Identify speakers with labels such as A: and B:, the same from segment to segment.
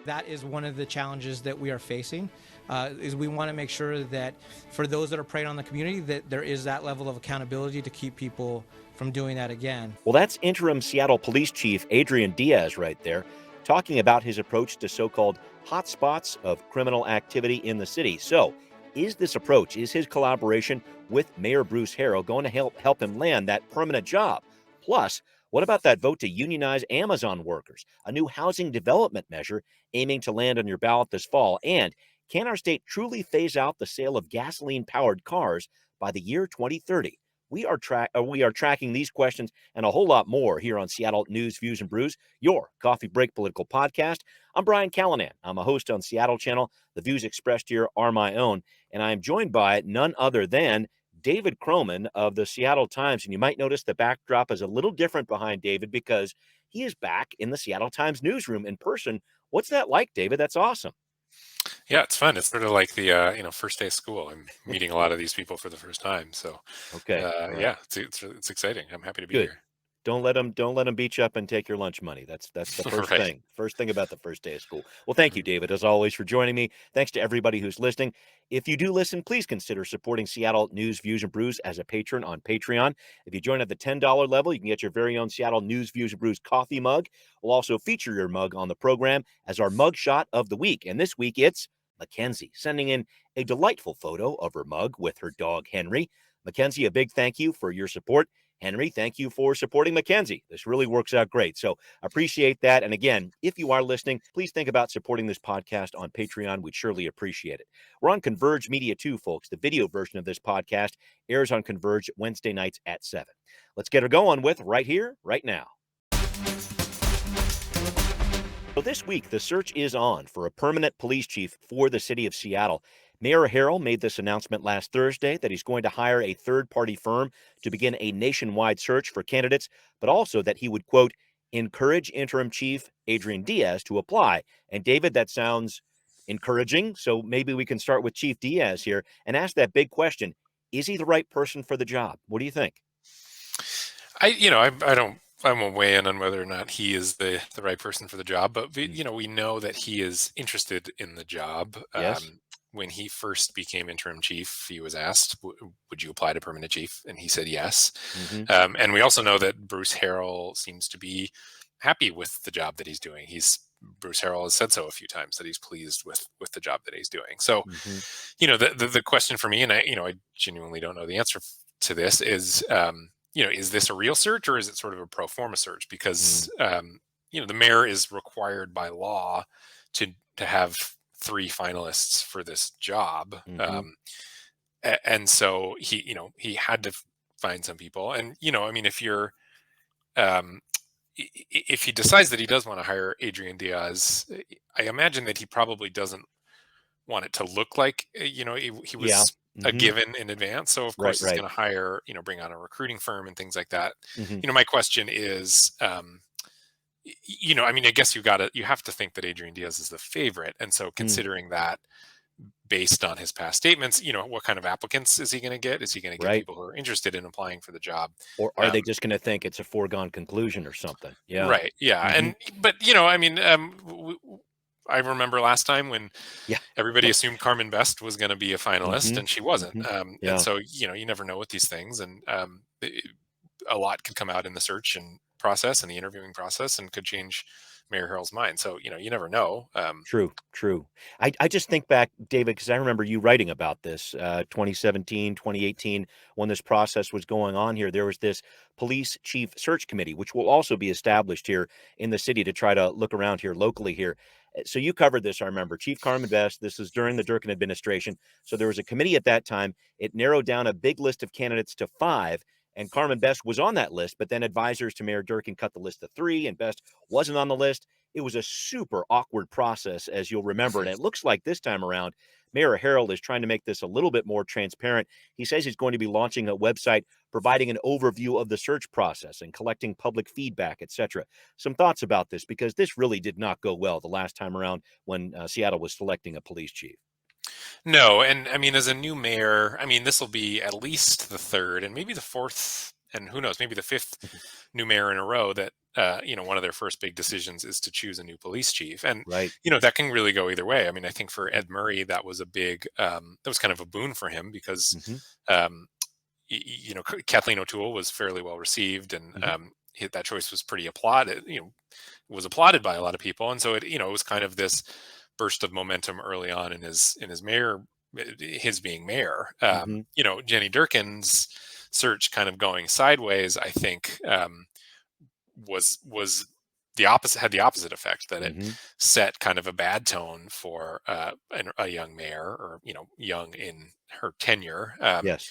A: That is one of the challenges that we are facing, is we want to make sure that for those that are preying on the community, that there is that level of accountability to keep people from doing that again.
B: Well, that's interim Seattle Police Chief Adrian Diaz right there, talking about his approach to so-called hotspots of criminal activity in the city. So, is this approach, is his collaboration with Mayor Bruce Harrell going to help him land that permanent job? Plus, what about that vote to unionize Amazon workers, a new housing development measure aiming to land on your ballot this fall? And can our state truly phase out the sale of gasoline-powered cars by the year 2030? We are tracking these questions and a whole lot more here on Seattle News, Views, and Brews, your coffee break political podcast. I'm Brian Callanan. I'm a host on Seattle Channel. The views expressed here are my own, and I am joined by none other than David Croman of the Seattle Times. And you might notice the backdrop is a little different behind David because he is back in the Seattle Times newsroom in person. What's that like, David? That's awesome.
C: Yeah, it's fun. It's sort of like the first day of school. I'm meeting a lot of these people for the first time. So,
B: Okay. Right.
C: yeah, it's exciting. I'm happy to be
B: Good.
C: here.
B: Don't let them beat you up and take your lunch money. That's the first
C: Right.
B: thing. First thing about the first day of school. Well, thank you, David, as always, for joining me. Thanks to everybody who's listening. If you do listen, please consider supporting Seattle News, Views, and Brews as a patron on Patreon. If you join at the $10 level, you can get your very own Seattle News, Views, and Brews coffee mug. We'll also feature your mug on the program as our mug shot of the week. And this week, it's Mackenzie, sending in a delightful photo of her mug with her dog, Henry. Mackenzie, a big thank you for your support. Henry, thank you for supporting Mackenzie. This really works out great. So appreciate that. And again, if you are listening, please think about supporting this podcast on Patreon. We'd surely appreciate it. We're on Converge Media too, folks. The video version of this podcast airs on Converge Wednesday nights at 7. Let's get her going with right here, right now. So this week, the search is on for a permanent police chief for the city of Seattle. Mayor Harrell made this announcement last Thursday that he's going to hire a third-party firm to begin a nationwide search for candidates, but also that he would, quote, encourage interim chief Adrian Diaz to apply. And David, that sounds encouraging. So maybe we can start with Chief Diaz here and ask that big question. Is he the right person for the job? What do you think?
C: I won't weigh in on whether or not he is the right person for the job, but we know that he is interested in the job.
B: Yes.
C: When he first became interim chief, he was asked, would you apply to permanent chief? And he said yes.
B: Mm-hmm.
C: And we also know that Bruce Harrell seems to be happy with the job that he's doing. Bruce Harrell has said so a few times that he's pleased with the job that he's doing. So, the question for me, and I genuinely don't know the answer to this, is is this a real search or is it sort of a pro forma search? Because the mayor is required by law to have 3 finalists for this job, and so he had to find some people. And if he decides that he does want to hire Adrian Diaz, I imagine that he probably doesn't want it to look like he was a given in advance. So of course he's going to hire, bring on a recruiting firm and things like that. My question is, I guess you have to think that Adrian Diaz is the favorite. And so considering that based on his past statements, what kind of applicants is he going to get? Is he going to get people who are interested in applying for the job?
B: Or are they just going to think it's a foregone conclusion or something? Yeah.
C: Right. Yeah. But I remember last time when everybody assumed Carmen Best was going to be a finalist and she wasn't. And so, you never know with these things. And a lot could come out in the search and process and the interviewing process and could change Mayor Harrell's mind. So, you never know.
B: True. I just think back, David, because I remember you writing about this 2017, 2018, when this process was going on here. There was this police chief search committee, which will also be established here in the city to try to look around here locally here. So you covered this, I remember. Chief Carmen Best, this is during the Durkin administration. So there was a committee at that time. It narrowed down a big list of candidates to 5. And Carmen Best was on that list, but then advisors to Mayor Durkin cut the list to 3, and Best wasn't on the list. It was a super awkward process, as you'll remember. And it looks like this time around, Mayor Harrell is trying to make this a little bit more transparent. He says he's going to be launching a website providing an overview of the search process and collecting public feedback, etc. Some thoughts about this, because this really did not go well the last time around when Seattle was selecting a police chief.
C: No, and as a new mayor, this will be at least the 3rd and maybe the 4th and who knows, maybe the fifth new mayor in a row that one of their first big decisions is to choose a new police chief, and
B: Right.
C: that can really go either way. I mean, I think for
B: Mhm.
C: Ed Murray, that was a big that was kind of a boon for him because
B: Mhm.
C: um, Kathleen O'Toole was fairly well received, and
B: Mhm.
C: that choice was pretty applauded. Was applauded by a lot of people, and so it was kind of this burst of momentum early on in his mayor, his being mayor.
B: Mhm.
C: Jenny Durkin's search kind of going sideways, I think, was the opposite, had the opposite effect, that it
B: Mhm.
C: set kind of a bad tone for a young mayor, or young in her tenure.
B: Yes.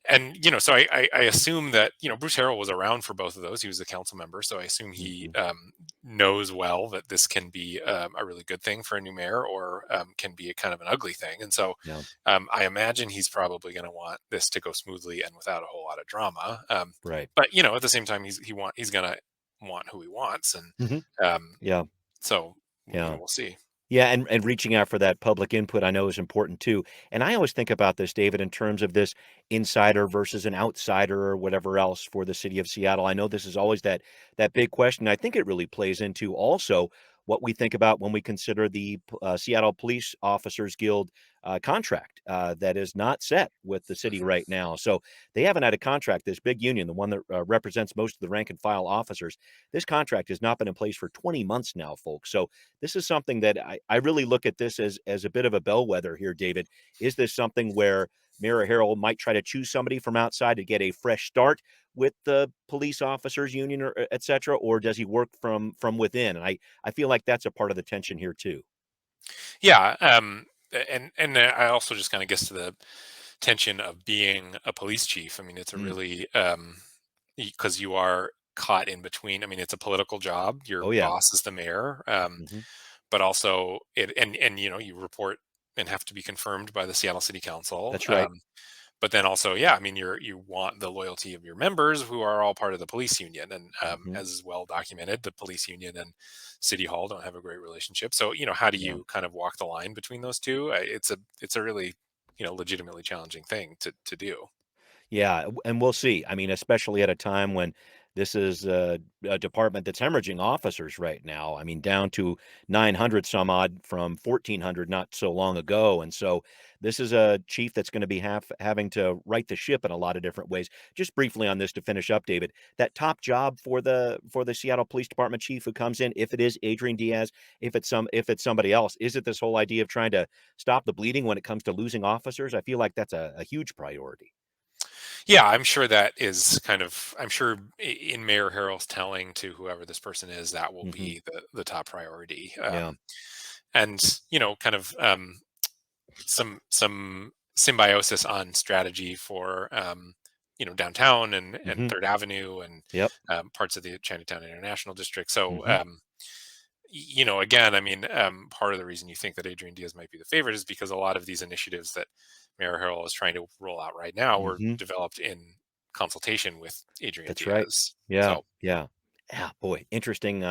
C: And so I assume that Bruce Harrell was around for both of those. He was a council member, so I assume he
B: Mhm.
C: knows well that this can be a really good thing for a new mayor, or can be a kind of an ugly thing. And so
B: Yeah.
C: I imagine he's probably going to want this to go smoothly and without a whole lot of drama.
B: Right.
C: But at the same time, he's going to want who he wants, and
B: Mhm.
C: um,
B: Yeah.
C: so
B: Yeah.
C: we'll see.
B: Yeah, and reaching out for that public input I know is important too. And I always think about this, David, in terms of this insider versus an outsider or whatever else for the city of Seattle. I know this is always that big question. I think it really plays into also what we think about when we consider the Seattle Police Officers Guild contract that is not set with the city
C: Mhm.
B: right now. So they haven't had a contract. This big union, the one that represents most of the rank and file officers, this contract has not been in place for 20 months now, folks. So this is something that I really look at this as a bit of a bellwether here, David. Is this something where Mayor Harrell might try to choose somebody from outside to get a fresh start with the police officers union, or et cetera, or does he work from within? And I feel like that's a part of the tension here too.
C: Yeah, and I also just kind of gets to the tension of being a police chief. I mean, it's a
B: Mm.
C: really because you are caught in between. I mean, it's a political job. Your
B: Oh yeah.
C: boss is the mayor,
B: Hmm.
C: but also and you report and have to be confirmed by the Seattle City Council.
B: That's right.
C: But then also, yeah, I mean, you want the loyalty of your members, who are all part of the police union, and
B: Hmm.
C: as is well documented, the police union and City Hall don't have a great relationship. So, how do
B: Yeah.
C: you kind of walk the line between those two? It's a really legitimately challenging thing to do.
B: Yeah, and we'll see. I mean, especially at a time when this is a department that's hemorrhaging officers right now. I mean, down to 900 some odd from 1,400 not so long ago. And so this is a chief that's going to be having to right the ship in a lot of different ways. Just briefly on this to finish up, David, that top job for the Seattle Police Department chief who comes in, if it is Adrian Diaz, if it's somebody else, is it this whole idea of trying to stop the bleeding when it comes to losing officers? I feel like that's a huge priority.
C: Yeah, I'm sure that is kind of. I'm sure in Mayor Harrell's telling to whoever this person is, that will
B: Hmm.
C: be the top priority.
B: Yeah.
C: And kind of some symbiosis on strategy for downtown and
B: Mhm.
C: Third Avenue, and
B: Yep.
C: parts of the Chinatown International District. So
B: Mhm.
C: again, I mean, part of the reason you think that Adrian Diaz might be the favorite is because a lot of these initiatives that Mayor Harrell is trying to roll out right now were
B: Mhm.
C: developed in consultation with Adrian
B: That's right.
C: Diaz.
B: Yeah.
C: So
B: Yeah. Yeah, boy, interesting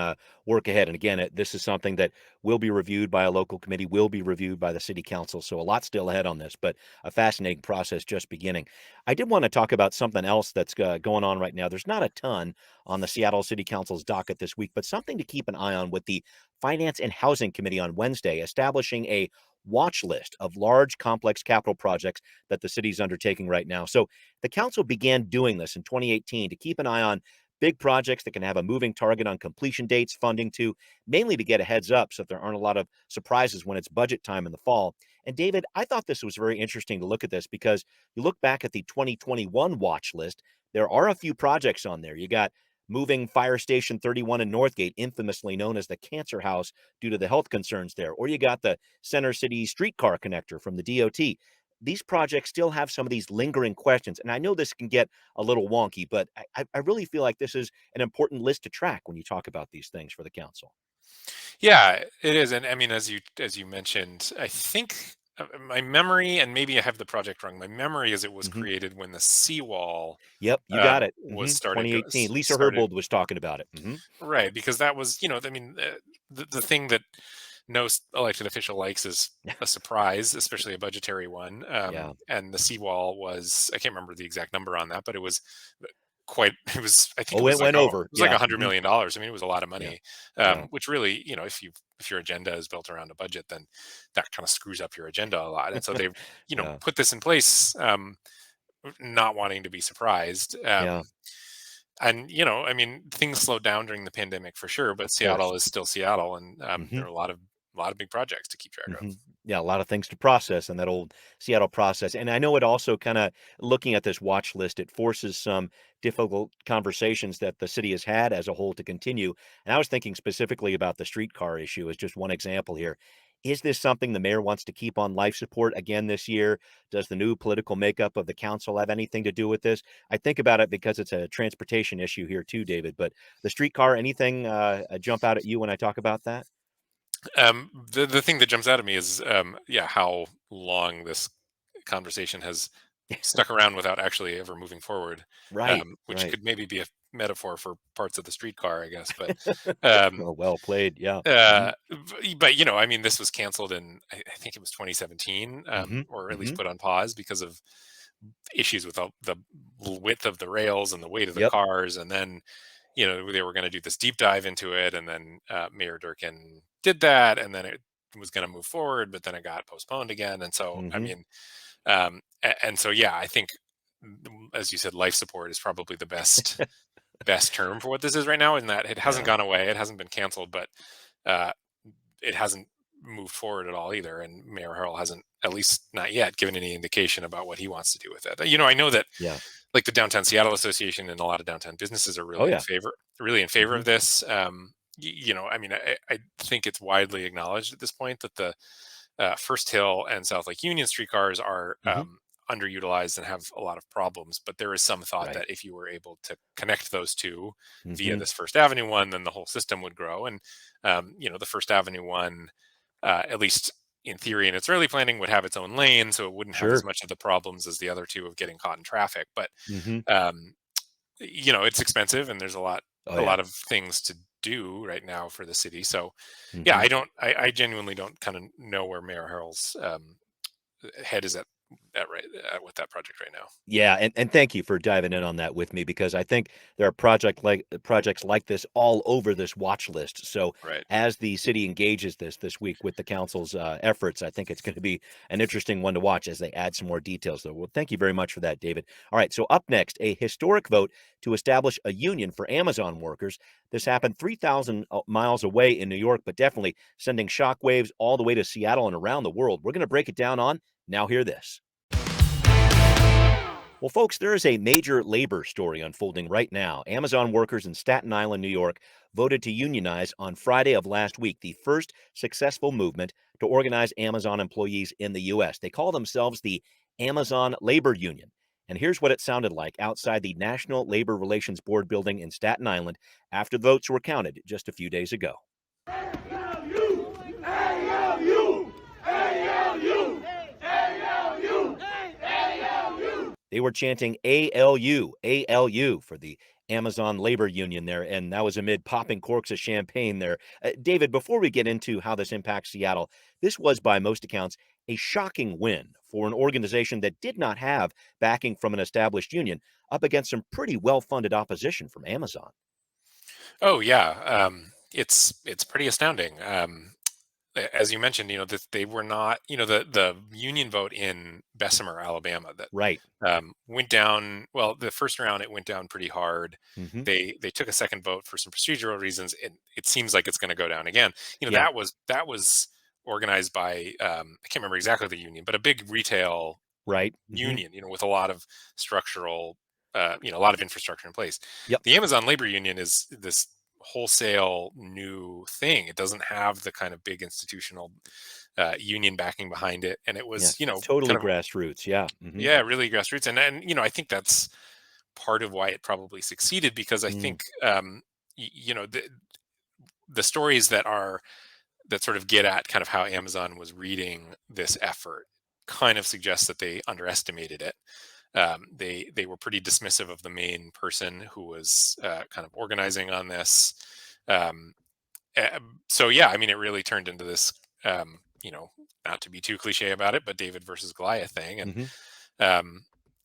B: work ahead. And again, this is something that will be reviewed by a local committee, will be reviewed by the city council. So a lot still ahead on this, but a fascinating process just beginning. I did want to talk about something else that's going on right now. There's not a ton on the Seattle City Council's docket this week, but something to keep an eye on with the Finance and Housing Committee on Wednesday, establishing a watch list of large, complex capital projects that the city's undertaking right now. So the council began doing this in 2018 to keep an eye on big projects that can have a moving target on completion dates, funding too, mainly to get a heads up so that there aren't a lot of surprises when it's budget time in the fall. And David, I thought this was very interesting to look at this because you look back at the 2021 watch list, there are a few projects on there. You got moving Fire Station 31 in Northgate, infamously known as the Cancer House due to the health concerns there, or you got the Center City Streetcar connector from the DOT. These projects still have some of these lingering questions. And I know this can get a little wonky, but I really feel like this is an important list to track when you talk about these things for the council.
C: yeah, it is. And I mean, as you mentioned, I think my memory, and maybe I have the project wrong. My memory is it was
B: Hmm.
C: created when the seawall
B: Yep, you got it.
C: was
B: 2018. Lisa
C: started.
B: Herbold was talking about it.
C: Right, because that was, I mean, the thing that no elected official likes is a surprise, especially a budgetary one.
B: Yeah.
C: And the seawall was, I can't remember the exact number on that, but it was quite. It was. I think it
B: Oh,
C: was
B: it
C: like
B: went over.
C: it was like
B: Yeah.
C: $100 million. I mean, it was a lot of
B: Yeah.
C: money.
B: Yeah.
C: Which really, if your agenda is built around a budget, then that kind of screws up your agenda a lot. And so they've,
B: Yeah.
C: put this in place, not wanting to be surprised.
B: Yeah.
C: And I mean, things slowed down during the pandemic for sure, but
B: Of course.
C: Seattle is still Seattle, and
B: Hmm.
C: there are a lot of big projects to keep track of.
B: Hmm. Yeah, a lot of things to process in that old Seattle process. And I know it also kind of looking at this watch list, it forces some difficult conversations that the city has had as a whole to continue. And I was thinking specifically about the streetcar issue as just one example here. Is this something the mayor wants to keep on life support again this year? Does the new political makeup of the council have anything to do with this? I think about it because it's a transportation issue here too, David. But the streetcar, anything jump out at you when I talk about that?
C: The thing that jumps out at me is, yeah, how long this conversation has stuck around without actually ever moving forward,
B: Right,
C: which
B: right.
C: could maybe be a metaphor for parts of the streetcar, I guess. But, um,
B: Oh, well played. Yeah. Mhm.
C: but I mean, this was canceled in I think it was 2017,
B: Mhm.
C: or at least
B: Mhm.
C: put on pause because of issues with the width of the rails and the weight of the
B: Yep.
C: cars, and then they were going to do this deep dive into it, and then Mayor Durkin did that, and then it was going to move forward, but then it got postponed again. And so, I
B: Mhm.
C: mean, and so, yeah, I think, as you said, life support is probably the best term for what this is right now, in that it hasn't
B: Yeah.
C: gone away, it hasn't been canceled, but uh, it hasn't moved forward at all either. And Mayor Harrell hasn't, at least not yet, given any indication about what he wants to do with it. I know that,
B: Yeah.
C: like, the Downtown Seattle Association and a lot of downtown businesses are
B: Oh,
C: really in
B: yeah.
C: favor, really in favor of
B: Mhm.
C: this. I mean, I think it's widely acknowledged at this point that the First Hill and South Lake Union streetcars are
B: Mhm.
C: underutilized and have a lot of problems. But there is some thought
B: Right.
C: that if you were able to connect those two via
B: Mhm.
C: this First Avenue one, then the whole system would grow. And the First Avenue one, at least in theory, in its early planning, would have its own lane, so it wouldn't have as
B: Sure.
C: much of the problems as the other two of getting caught in traffic. But
B: Mhm.
C: um, it's expensive, and there's a lot
B: Oh,
C: a
B: yeah.
C: lot of things to do right now for the city. So, yeah,
B: Mhm.
C: I genuinely don't kind of know where Mayor Harrell's head is at right with that project right now.
B: Yeah, and thank you for diving in on that with me because I think there are projects like this all over this watch list. So
C: Right.
B: as the city engages this week with the council's efforts, I think it's going to be an interesting one to watch as they add some more details. Though, well, thank you very much for that, David. All right, so up next, a historic vote to establish a union for Amazon workers. This happened 3,000 miles away in New York, but definitely sending shockwaves all the way to Seattle and around the world. We're going to break it down on Now Hear This. Well, folks, there is a major labor story unfolding right now. Amazon workers in Staten Island, New York, voted to unionize on Friday of last week, the first successful movement to organize Amazon employees in the U.S. They call themselves the Amazon Labor Union. And here's what it sounded like outside the National Labor Relations Board building in Staten Island after the votes were counted just a few days ago.
D: ALU! ALU! ALU! ALU! ALU!
B: They were chanting ALU, ALU for the Amazon Labor Union there, and that was amid popping corks of champagne there. David, before we get into how this impacts Seattle, this was, by most accounts, a shocking win for an organization that did not have backing from an established union up against some pretty well funded opposition from Amazon.
C: Oh, yeah. It's pretty astounding. As you mentioned, that they were not, the union vote in Bessemer, Alabama, that
B: Right.
C: went down. Well, the first round, it went down pretty hard.
B: Hmm.
C: They took a second vote for some procedural reasons. It seems like it's going to go down again.
B: Yeah.
C: That was organized by, I can't remember exactly the union, but a big retail
B: Right. Hmm.
C: union, with a lot of structural, a lot of infrastructure in place.
B: Yep.
C: The Amazon Labor Union is this wholesale new thing. It doesn't have the kind of big institutional union backing behind it, and it
B: Yeah.
C: was,
B: Totally
C: kind of,
B: grassroots. Yeah. Hmm.
C: yeah, really grassroots. And I think that's part of why it probably succeeded, because I
B: Mm.
C: think, the stories that sort of get at kind of how Amazon was reading this effort kind of suggests that they underestimated it. They were pretty dismissive of the main person who was kind of organizing on this. Um, so, yeah, I mean, it really turned into this, not to be too cliche about it, but David versus Goliath thing. And
B: Hmm.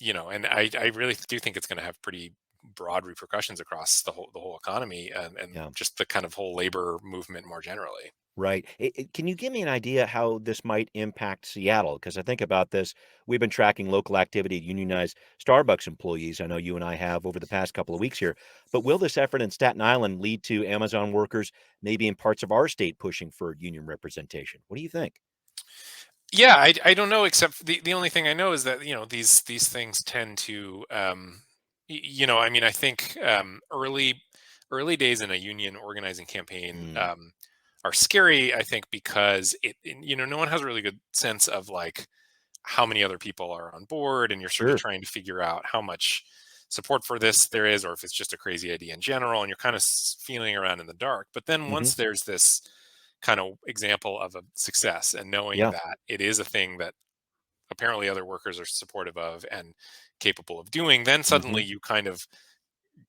C: and I really do think it's going to have pretty broad repercussions across the whole economy and
B: Yeah.
C: just the kind of whole labor movement more generally.
B: Right. Can you give me an idea how this might impact Seattle? Because I think about this, we've been tracking local activity at unionized Starbucks employees. I know you and I have over the past couple of weeks here. But will this effort in Staten Island lead to Amazon workers, maybe in parts of our state, pushing for union representation? What do you think?
C: Yeah, I don't know. Except the only thing I know is that these things tend to I mean, I think early days in a union organizing campaign
B: Mm,
C: are scary. I think because no one has a really good sense of like how many other people are on board, and you're sort of
B: sure.
C: trying to figure out how much support for this there is, or if it's just a crazy idea in general, and you're kind of feeling around in the dark. But then
B: Hmm.
C: once there's this kind of example of a success and knowing
B: Yeah.
C: that it is a thing that apparently other workers are supportive of and capable of doing, then
B: Hmm.
C: suddenly you kind of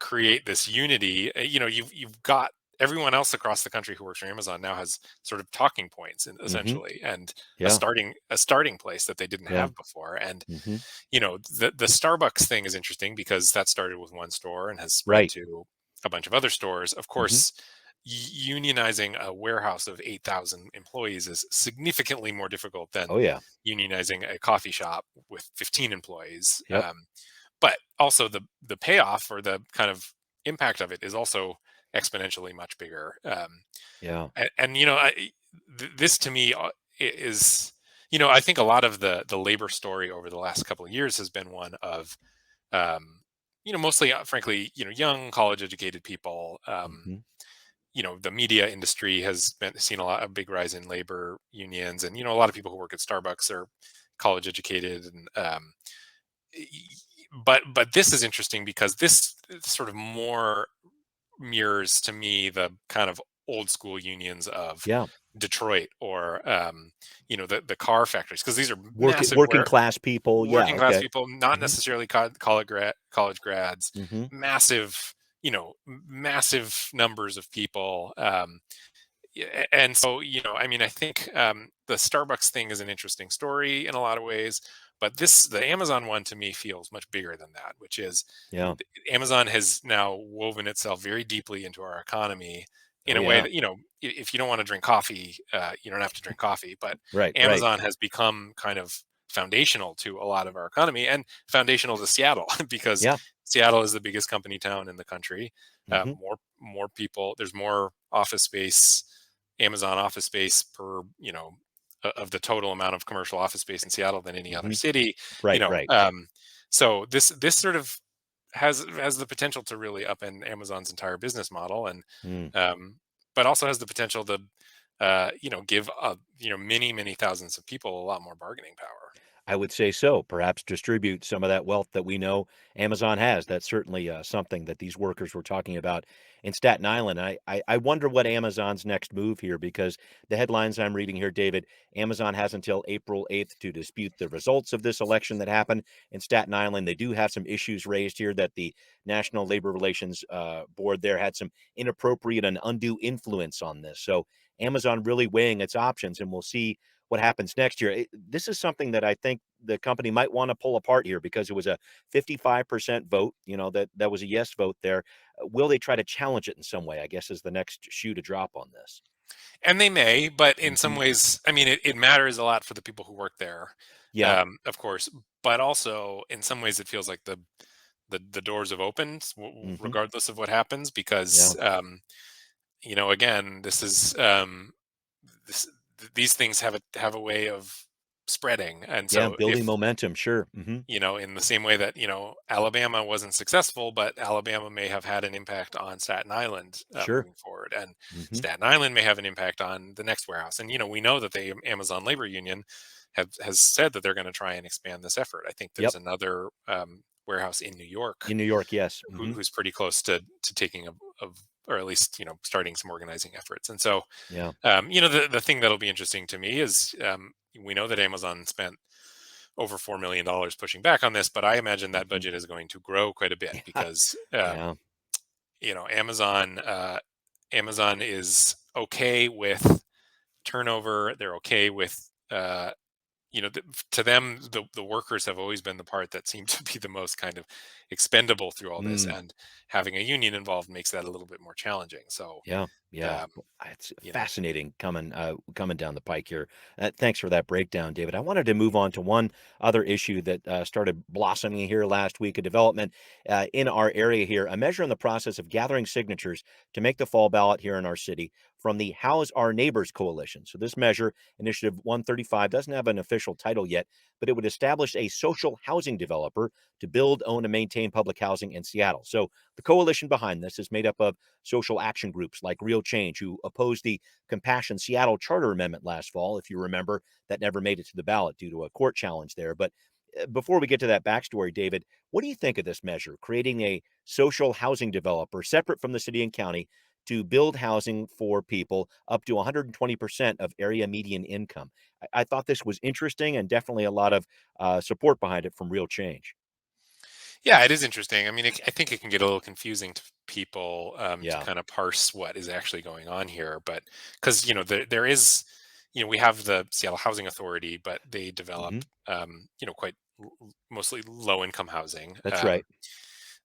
C: create this unity. You've got everyone else across the country who works for Amazon now has sort of talking points,
B: Hmm.
C: essentially, and
B: Yeah.
C: a starting place that they didn't
B: Yeah.
C: have before. And
B: Hmm.
C: the Starbucks thing is interesting because that started with one store and has spread
B: Right.
C: to a bunch of other stores. Of
B: Hmm.
C: course, unionizing a warehouse of 8,000 employees is significantly more difficult than
B: Oh, yeah.
C: unionizing a coffee shop with 15 employees.
B: Yep.
C: But also the payoff or the kind of impact of it is also exponentially much bigger.
B: Yeah.
C: And this to me is, I think a lot of the labor story over the last couple of years has been one of mostly frankly young college educated people.
B: Hmm.
C: The media industry has seen a big rise in labor unions, and a lot of people who work at Starbucks are college educated, and y- but this is interesting because this sort of more mirrors to me the kind of old school unions of
B: Yeah.
C: Detroit, or the car factories, because these are
B: Working
C: massive
B: working class people. Yeah.
C: working class
B: Okay.
C: people, not
B: Hmm.
C: necessarily college grads,
B: Hmm.
C: massive, massive numbers of people. And so, I mean, I think the Starbucks thing is an interesting story in a lot of ways, but the Amazon one to me feels much bigger than that, which is
B: Yeah.
C: Amazon has now woven itself very deeply into our economy in
B: Oh,
C: a way
B: yeah.
C: that, if you don't want to drink coffee, you don't have to drink coffee, but
B: Right. Right.
C: Amazon has become kind of foundational to a lot of our economy and foundational to Seattle because
B: Yeah.
C: Seattle is the biggest company town in the country.
B: Hmm.
C: More people, there's more office space, Amazon office space per, of the total amount of commercial office space in Seattle than any other
B: Hmm.
C: city, you
B: Right.
C: know.
B: Right.
C: So this sort of has the potential to really upend Amazon's entire business model, and
B: Mm.
C: um, but also has the potential to give many thousands of people a lot more bargaining power.
B: I would say so. Perhaps distribute some of that wealth that we know Amazon has. That's certainly something that these workers were talking about in Staten Island. I wonder what Amazon's next move here, because the headlines I'm reading here, David, Amazon has until April 8th to dispute the results of this election that happened in Staten Island. They do have some issues raised here that the National Labor Relations Board there had some inappropriate and undue influence on this. So Amazon really weighing its options, and we'll see what happens next year. This is something that I think the company might want to pull apart here, because it was a 55% vote. That was a yes vote there. Will they try to challenge it in some way? I guess is the next shoe to drop on this.
C: And they may, but in some
B: Hmm.
C: ways, I mean, it matters a lot for the people who work there,
B: Yeah.
C: of course. But also, in some ways, it feels like the doors have opened,
B: Hmm.
C: regardless of what happens,
B: Yeah.
C: because again, this these things have a way of spreading, and
B: Yeah.
C: so
B: Building
C: if
B: momentum. Sure. Hmm.
C: in the same way that Alabama wasn't successful, but Alabama may have had an impact on Staten Island
B: Sure.
C: moving forward, and
B: Hmm.
C: Staten Island may have an impact on the next warehouse. And we know that the Amazon labor union has said that they're going to try and expand this effort. I think there's
B: Yep.
C: another warehouse in New York
B: In New York. Yes. Hmm.
C: who's pretty close to taking of or at least starting some organizing efforts. And so
B: Yeah.
C: the thing that'll be interesting to me is we know that Amazon spent over $4 million pushing back on this, but I imagine that
B: Hmm.
C: budget is going to grow quite a bit
B: Yeah.
C: because
B: Yeah.
C: Amazon is okay with turnover. They're okay with to them, the workers have always been the part that seemed to be the most kind of expendable through all this,
B: Mm.
C: and having a union involved makes that a little bit more challenging. So,
B: Yeah, yeah.
C: um,
B: Well, it's
C: you know,
B: fascinating coming down the pike here. Thanks for that breakdown, David. I wanted to move on to one other issue that started blossoming here last week, a development in our area here, a measure in the process of gathering signatures to make the fall ballot here in our city from the House Our Neighbors Coalition. So this measure, Initiative 135, doesn't have an official title yet, but it would establish a social housing developer to build, own, and maintain public housing in Seattle. So the coalition behind this is made up of social action groups like Real Change, who opposed the Compassion Seattle Charter Amendment last fall. If you remember, that never made it to the ballot due to a court challenge there. But before we get to that backstory, David, what do you think of this measure, creating a social housing developer separate from the city and county to build housing for people up to 120% of area median income? I thought this was interesting and definitely a lot of support behind it from Real Change.
C: yeah, it is interesting. I mean, I think it can get a little confusing to people to
B: Yeah.
C: kind of parse what is actually going on here. But because there is, we have the Seattle Housing Authority, but they develop
B: Hmm.
C: quite mostly low income housing.
B: That's right.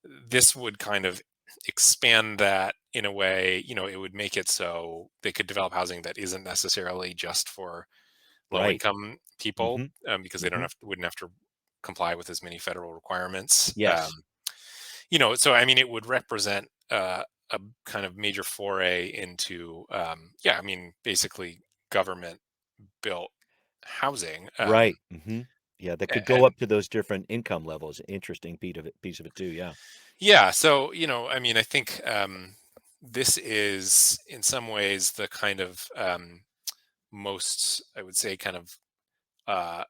C: This would kind of expand that in a way. It would make it so they could develop housing that isn't necessarily just for low
B: Right.
C: income people,
B: Hmm.
C: because they
B: Hmm.
C: wouldn't have to comply with as many federal requirements.
B: Yes.
C: So I mean, it would represent a kind of major foray into, yeah, I mean, basically government built housing.
B: Right. Hmm. Yeah, that could go
C: And
B: up to those different income levels. Interesting piece of it too. Yeah.
C: yeah, so, I mean, I think this is in some ways the kind of most, I would say, kind of uh,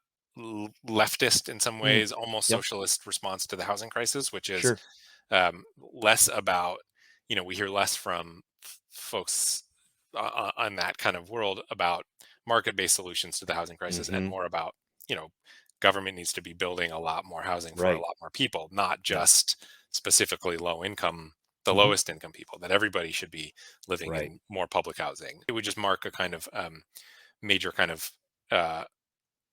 C: leftist in some
B: Mm.
C: ways, almost
B: Yep.
C: socialist response to the housing crisis, which is
B: Sure.
C: less about, we hear less from folks on that kind of world about market-based solutions to the housing crisis, and
B: Hmm.
C: more about, you know, government needs to be building a lot more housing for a
B: Right.
C: lot more people, not
B: Yeah.
C: just specifically the
B: Hmm.
C: lowest income people, that everybody should be living
B: Right.
C: in more public housing. It would just mark a kind of major kind of uh,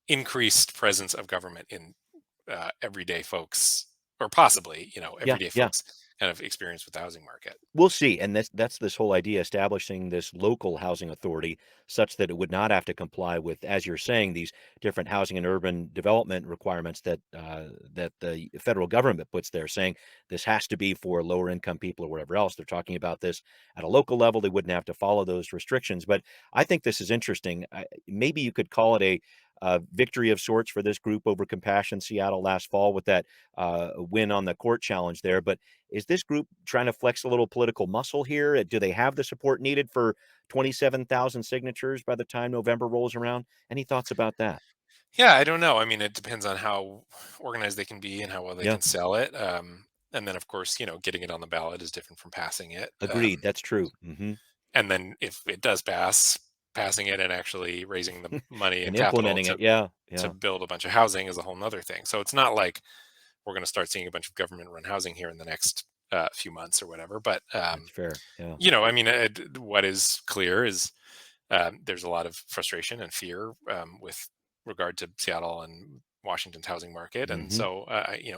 C: increased presence of government in everyday folks, or possibly,
B: Yeah.
C: everyday
B: Yeah.
C: folks kind of experience with the housing market.
B: We'll see, and that's this whole idea, establishing this local housing authority such that it would not have to comply with, as you're saying, these different housing and urban development requirements that the federal government puts there, saying this has to be for lower income people or whatever else. They're talking about this at a local level. They wouldn't have to follow those restrictions. But I think this is interesting. Maybe you could call it a victory of sorts for this group over Compassion Seattle last fall with that win on the court challenge there. But is this group trying to flex a little political muscle here? Do they have the support needed for 27,000 signatures by the time November rolls around? Any thoughts about that?
C: Yeah, I don't know. I mean, it depends on how organized they can be and how well they
B: Yeah,
C: can sell it. And then, of course, getting it on the ballot is different from passing it.
B: agreed. That's true. Hmm.
C: And then, if it does pass, passing it and actually raising the money and
B: And
C: capital
B: implementing
C: to
B: it. Yeah,
C: to
B: yeah,
C: build a bunch of housing is a whole nother thing. So it's not like we're going to start seeing a bunch of government run housing here in the next few months or whatever. But
B: that's fair. Yeah.
C: I mean, what is clear is there's a lot of frustration and fear with regard to Seattle and Washington's housing market, and
B: Hmm.
C: so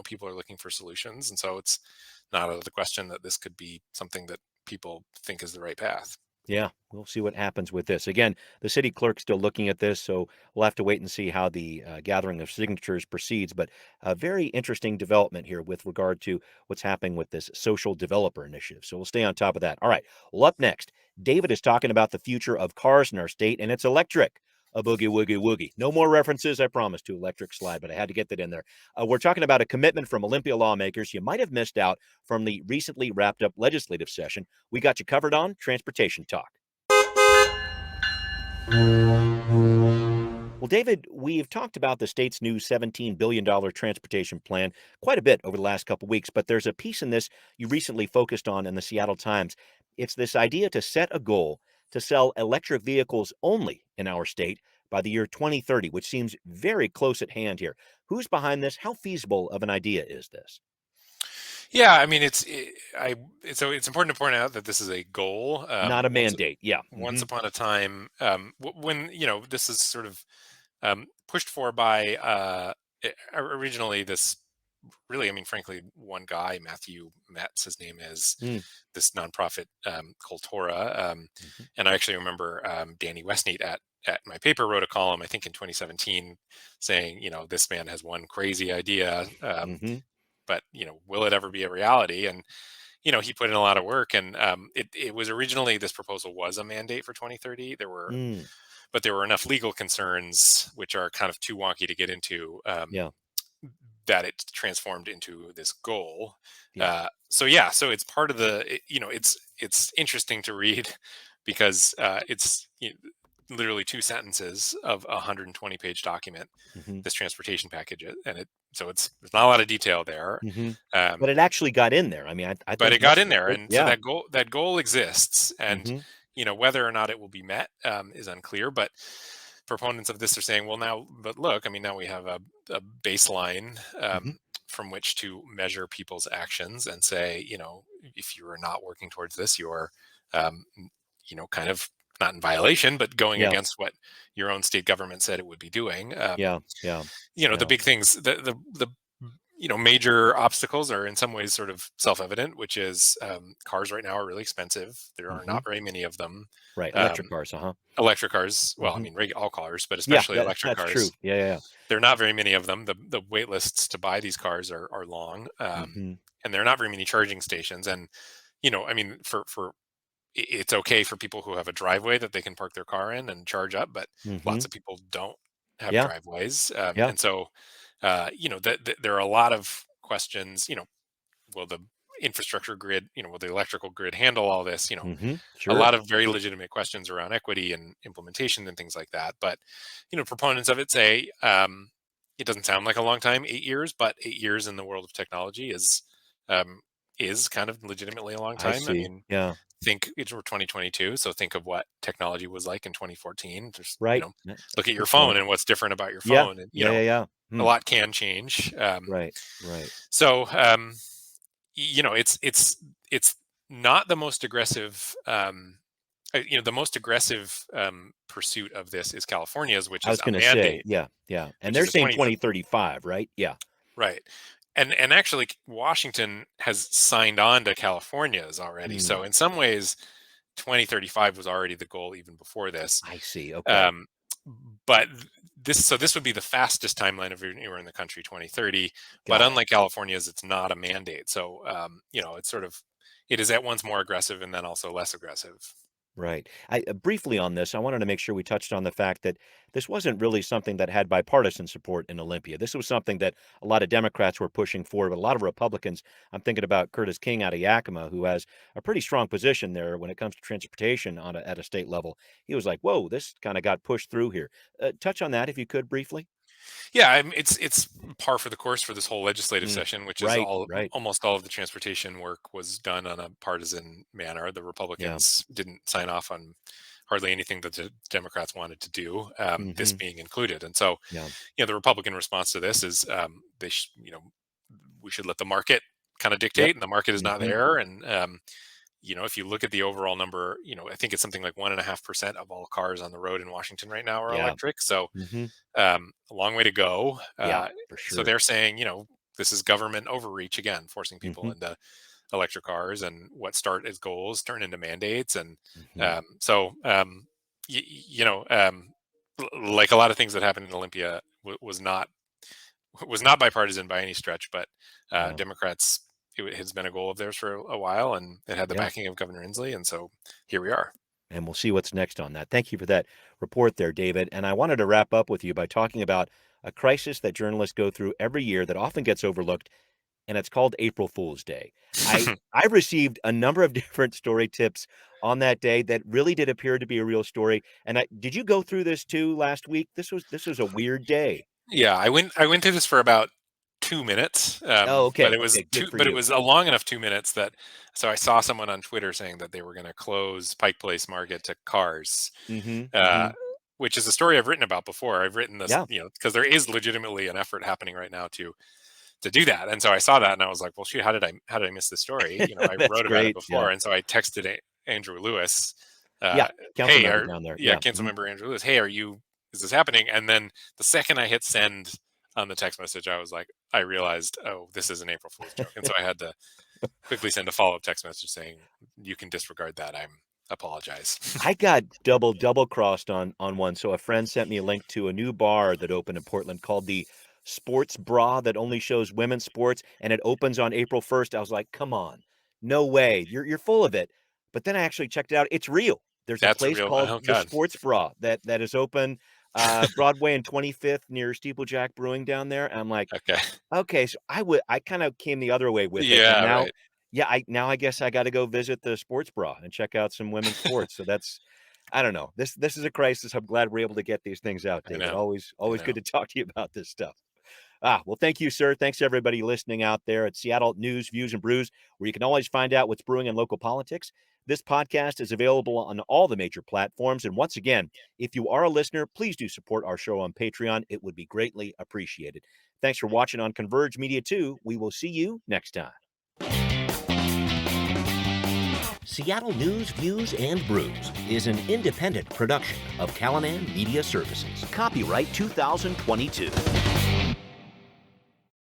C: people are looking for solutions, and so it's not out of the question that this could be something that people think is the right path.
B: Yeah, we'll see what happens with this. Again, the city clerk's still looking at this, so we'll have to wait and see how the gathering of signatures proceeds. But a very interesting development here with regard to what's happening with this social developer initiative. So we'll stay on top of that. All right. Well, up next, David is talking about the future of cars in our state, and it's electric. A boogie woogie woogie. No more references, I promise, to electric slide, but I had to get that in there. We're talking about a commitment from Olympia lawmakers you might have missed out from the recently wrapped up legislative session. We got you covered on Transportation Talk. Well, David, we've talked about the state's new $17 billion transportation plan quite a bit over the last couple weeks, but there's a piece in this you recently focused on in the Seattle Times. It's this idea to set a goal to sell electric vehicles only in our state by the year 2030, which seems very close at hand here. Who's behind this? How feasible of an idea is this?
C: Yeah, I mean, so it's important to point out that this is a goal.
B: Not a mandate. Yeah.
C: Once
B: Hmm.
C: upon a time, when this is sort of pushed for by originally this really, I mean, frankly, one guy, Matthew Metz, his name is,
B: Mm.
C: this nonprofit Cultura.
B: Mhm.
C: And I actually remember Danny Westneat at my paper wrote a column, I think in 2017, saying, this man has one crazy idea,
B: Mhm.
C: but, will it ever be a reality? And, he put in a lot of work, and it was originally, this proposal was a mandate for 2030.
B: Mm.
C: But there were enough legal concerns, which are kind of too wonky to get into,
B: Yeah.
C: that it transformed into this goal.
B: Yeah.
C: So it's part of it's interesting to read because it's literally 2 sentences of a 120-page document,
B: Mhm.
C: this transportation package, and there's not a lot of detail there.
B: Mhm.
C: Um,
B: But it actually got in there. I mean, I
C: but
B: think
C: it got
B: that's
C: in there,
B: good.
C: and so
B: Yeah.
C: that goal exists, and
B: Mhm.
C: whether or not it will be met is unclear. But proponents of this are saying, well, but look, I mean, now we have a baseline
B: Mhm.
C: from which to measure people's actions and say, if you are not working towards this, you're kind of not in violation, but going
B: Yeah.
C: against what your own state government said it would be doing.
B: Yeah. Yeah.
C: The
B: Yeah.
C: big things, the major obstacles are in some ways sort of self-evident, which is cars right now are really expensive. There are
B: Mhm.
C: not very many of them.
B: Right. Electric
C: Um,
B: cars. Uh-huh.
C: electric cars, well, I
B: Mhm.
C: mean, all cars, but
B: Yeah.
C: especially electric
B: That's true.
C: cars,
B: Yeah. Yeah.
C: there are not very many of them. The wait lists to buy these cars are long,
B: Yeah. Mhm.
C: and there are not very many charging stations. And I mean, it's okay for people who have a driveway that they can park their car in and charge up, but lots
B: Mhm.
C: of people don't have
B: Yeah.
C: driveways,
B: Yeah.
C: and so there are a lot of questions. Will the infrastructure grid, will the electrical grid handle all this?
B: Mhm.
C: A
B: Sure.
C: lot of very legitimate questions around equity and implementation and things like that. But proponents of it say it doesn't sound like a long time, 8 years, but 8 years in the world of technology um, is kind of legitimately a long
B: I
C: time. I
B: see.
C: mean,
B: Yeah.
C: we're 2022, so think of what technology was like in 2014. Just
B: Right.
C: look
B: That's
C: at
B: a
C: your
B: good
C: phone
B: point.
C: and what's different about your
B: Yeah.
C: phone, and
B: Yeah. Yeah. Yeah.
C: a
B: Hmm.
C: lot can change.
B: Right. Right.
C: So it's not the most aggressive. The most aggressive pursuit of this is California's, which
B: I
C: is
B: was
C: a
B: going to say,
C: mandate,
B: yeah. Yeah. And
C: which
B: they're
C: is a
B: saying
C: 20.
B: 2035, right? Yeah.
C: Right. And actually Washington has signed on to California's already.
B: Hmm.
C: So in some ways 2035 was already the goal even before this.
B: I see. Okay.
C: Um, but this would be the fastest timeline of anywhere in the country, 2030. But
B: Got it.
C: unlike California's, it's not a mandate. So it's sort of, it is at once more aggressive and then also less aggressive.
B: Right. Briefly on this, I wanted to make sure we touched on the fact that this wasn't really something that had bipartisan support in Olympia. This was something that a lot of Democrats were pushing for, but a lot of Republicans, I'm thinking about Curtis King out of Yakima, who has a pretty strong position there when it comes to transportation at a state level. He was like, whoa, this kind of got pushed through here. Touch on that if you could briefly.
C: Yeah, it's par for the course for this whole legislative
B: Mm.
C: session, which is
B: Right. Right.
C: almost all of the transportation work was done on a partisan manner. The
B: Yeah.
C: Republicans didn't sign off on hardly anything that the Democrats wanted to do, this
B: Hmm.
C: being included. And so,
B: Yeah.
C: the Republican response to this is we should let the market kind of
B: Yep.
C: dictate, and the market is not
B: Hmm.
C: there. And if you look at the overall number, I think it's something like 1.5% of all cars on the road in Washington right now are
B: Yeah.
C: electric. So
B: Hmm.
C: a long way to go.
B: Yeah. For
C: So
B: sure.
C: they're saying, this is government overreach again, forcing people
B: Hmm.
C: into electric cars, and what start as goals turn into mandates. And
B: Hmm.
C: like a lot of things that happened in Olympia was not bipartisan by any stretch, but
B: Yeah.
C: Democrats, it has been a goal of theirs for a while, and it had the
B: Yeah.
C: backing of Governor Inslee, and so here we are.
B: And we'll see what's next on that. Thank you for that report there, David. And I wanted to wrap up with you by talking about a crisis that journalists go through every year that often gets overlooked, and it's called April Fool's Day. I received a number of different story tips on that day that really did appear to be a real story. And did you go through this too last week? This was a weird day.
C: Yeah, I went through this for about 2 minutes,
B: Oh,
C: but
B: okay.
C: it was
B: Okay, good for
C: but it
B: you.
C: was a long enough 2 minutes that, so I saw someone on Twitter saying that they were going to close Pike Place Market to cars,
B: Mhm.
C: uh,
B: Mhm.
C: which is a story I've written about before. I've written this,
B: Yeah.
C: because there is legitimately an effort happening right now to do that. And so I saw that and I was like, well, shoot, how did I miss this story? I
B: That's
C: wrote about it
B: great. Yeah.
C: before, and so I texted Andrew Lewis,
B: Yeah. Council
C: hey,
B: member down there.
C: yeah,
B: Yeah.
C: council
B: Mhm.
C: member Andrew Lewis, hey, are you is this happening? And then the second I hit send on the text message, I realized, oh, this is an April Fool's joke. And so I had to quickly send a follow-up text message saying, you can disregard that. Apologize.
B: I got double crossed on one. So a friend sent me a link to a new bar that opened in Portland called the Sports Bra that only shows women's sports, and it opens on April 1st. I was like, come on, no way. You're full of it. But then I actually checked it out. It's real. There's a place called the Sports Bra that is open Broadway and 25th near Steeplejack Brewing down there. And I'm like, okay, so I kind of came the other way with it. And now,
C: right.
B: I guess I got to go visit the Sports Bra and check out some women's sports. So I don't know. This is a crisis. I'm glad we're able to get these things out, David. Always good to talk to you about this stuff. Well, thank you, sir. Thanks to everybody listening out there at Seattle News, Views, and Brews, where you can always find out what's brewing in local politics. This podcast is available on all the major platforms. And once again, if you are a listener, please do support our show on Patreon. It would be greatly appreciated. Thanks for watching on Converge Media 2. We will see you next time. Seattle News, Views, and Brews is an independent production of Callanan Media Services. Copyright 2022.